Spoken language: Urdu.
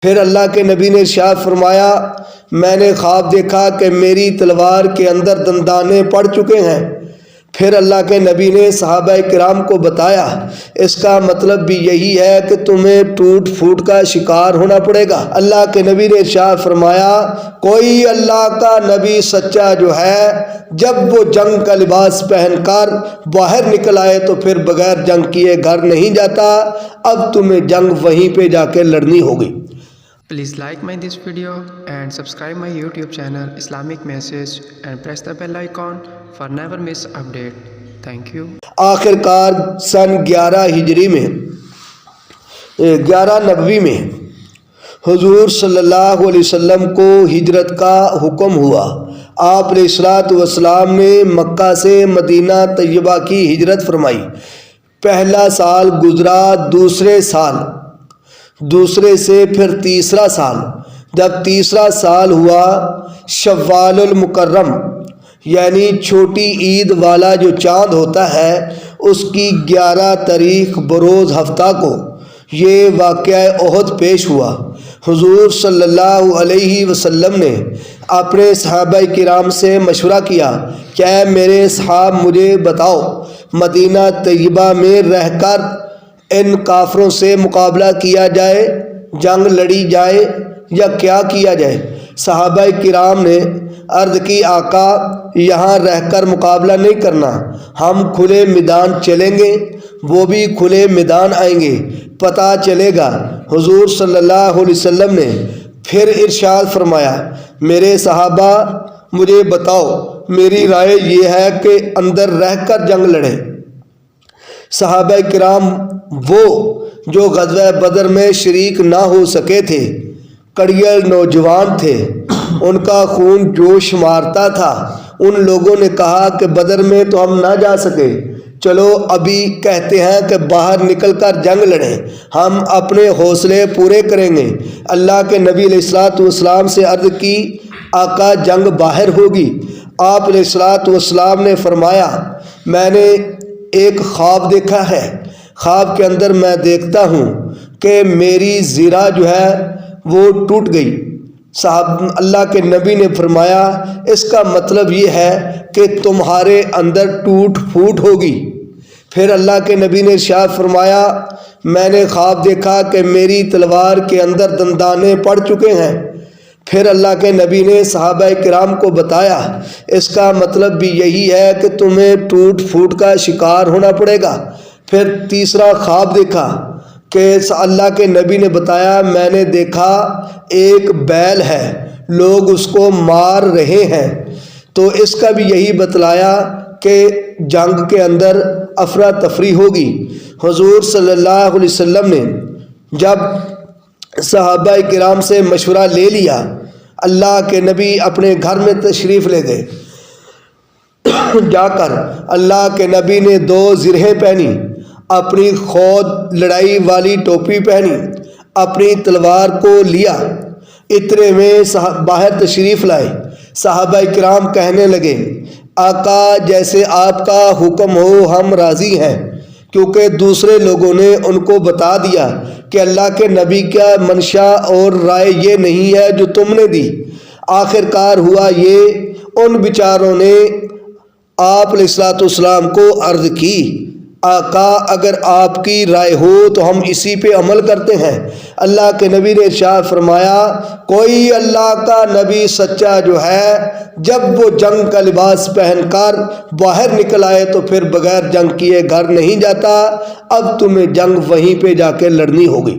پھر اللہ کے نبی نے ارشاد فرمایا میں نے خواب دیکھا کہ میری تلوار کے اندر دندانے پڑ چکے ہیں۔ پھر اللہ کے نبی نے صحابہ کرام کو بتایا اس کا مطلب بھی یہی ہے کہ تمہیں ٹوٹ پھوٹ کا شکار ہونا پڑے گا۔ اللہ کے نبی نے ارشاد فرمایا کوئی اللہ کا نبی سچا جو ہے جب وہ جنگ کا لباس پہن کر باہر نکل آئے تو پھر بغیر جنگ کیے گھر نہیں جاتا، اب تمہیں جنگ وہیں پہ جا کے لڑنی ہوگی۔ Please like this video and subscribe my YouTube channel Islamic Message and press the bell icon for never miss update. Thank you. آخر کار سن 11 ہجری میں 11 نبوی میں حضور صلی اللہ علیہ وسلم کو ہجرت کا حکم ہوا۔ آپ علیہ الصلوۃ والسلام نے مکہ سے مدینہ طیبہ کی ہجرت فرمائی۔ پہلا سال گزرا، دوسرے سے پھر تیسرا سال، جب تیسرا سال ہوا شوال المکرم یعنی چھوٹی عید والا جو چاند ہوتا ہے اس کی 11 تاریخ بروز ہفتہ کو یہ واقعہ احد پیش ہوا۔ حضور صلی اللہ علیہ وسلم نے اپنے صحابہ کرام سے مشورہ کیا کہ اے میرے صحاب مجھے بتاؤ مدینہ طیبہ میں رہ کر ان کافروں سے مقابلہ کیا جائے، جنگ لڑی جائے یا کیا کیا جائے؟ صحابہ کرام نے عرض کی آقا یہاں رہ کر مقابلہ نہیں کرنا، ہم کھلے میدان چلیں گے، وہ بھی کھلے میدان آئیں گے، پتہ چلے گا۔ حضور صلی اللہ علیہ وسلم نے پھر ارشاد فرمایا میرے صحابہ مجھے بتاؤ، میری رائے یہ ہے کہ اندر رہ کر جنگ لڑیں۔ صحابہ کرام وہ جو غزوہ بدر میں شریک نہ ہو سکے تھے، کڑیل نوجوان تھے، ان کا خون جوش مارتا تھا، ان لوگوں نے کہا کہ بدر میں تو ہم نہ جا سکے، چلو ابھی کہتے ہیں کہ باہر نکل کر جنگ لڑیں، ہم اپنے حوصلے پورے کریں گے۔ اللہ کے نبی علیہ الصلوۃ والسلام سے عرض کی آقا جنگ باہر ہوگی۔ آپ علیہ الصلوۃ والسلام نے فرمایا میں نے ایک خواب دیکھا ہے، خواب کے اندر میں دیکھتا ہوں کہ میری زرہ جو ہے وہ ٹوٹ گئی۔ صاحب اللہ کے نبی نے فرمایا اس کا مطلب یہ ہے کہ تمہارے اندر ٹوٹ پھوٹ ہوگی۔ پھر اللہ کے نبی نے ارشاد فرمایا میں نے خواب دیکھا کہ میری تلوار کے اندر دندانے پڑ چکے ہیں۔ پھر اللہ کے نبی نے صحابہ کرام کو بتایا اس کا مطلب بھی یہی ہے کہ تمہیں ٹوٹ پھوٹ کا شکار ہونا پڑے گا۔ پھر تیسرا خواب دیکھا کہ اللہ کے نبی نے بتایا میں نے دیکھا ایک بیل ہے، لوگ اس کو مار رہے ہیں، تو اس کا بھی یہی بتلایا کہ جنگ کے اندر افراتفری ہوگی۔ حضور صلی اللہ علیہ وسلم نے جب صحابہ کرام سے مشورہ لے لیا، اللہ کے نبی اپنے گھر میں تشریف لے گئے۔ جا کر اللہ کے نبی نے 2 زرہیں پہنی، اپنی خود لڑائی والی ٹوپی پہنی، اپنی تلوار کو لیا، اتنے میں باہر تشریف لائے۔ صحابہ کرام کہنے لگے آقا جیسے آپ کا حکم ہو ہم راضی ہیں، کیونکہ دوسرے لوگوں نے ان کو بتا دیا کہ اللہ کے نبی کا منشا اور رائے یہ نہیں ہے جو تم نے دی۔ آخر کار ہوا یہ ان بیچاروں نے آپ علیہ الصلوۃ والسلام کو عرض کی آقا اگر آپ کی رائے ہو تو ہم اسی پہ عمل کرتے ہیں۔ اللہ کے نبی نے ارشاد فرمایا کوئی اللہ کا نبی سچا جو ہے جب وہ جنگ کا لباس پہن کر باہر نکل آئے تو پھر بغیر جنگ کیے گھر نہیں جاتا، اب تمہیں جنگ وہیں پہ جا کے لڑنی ہوگی۔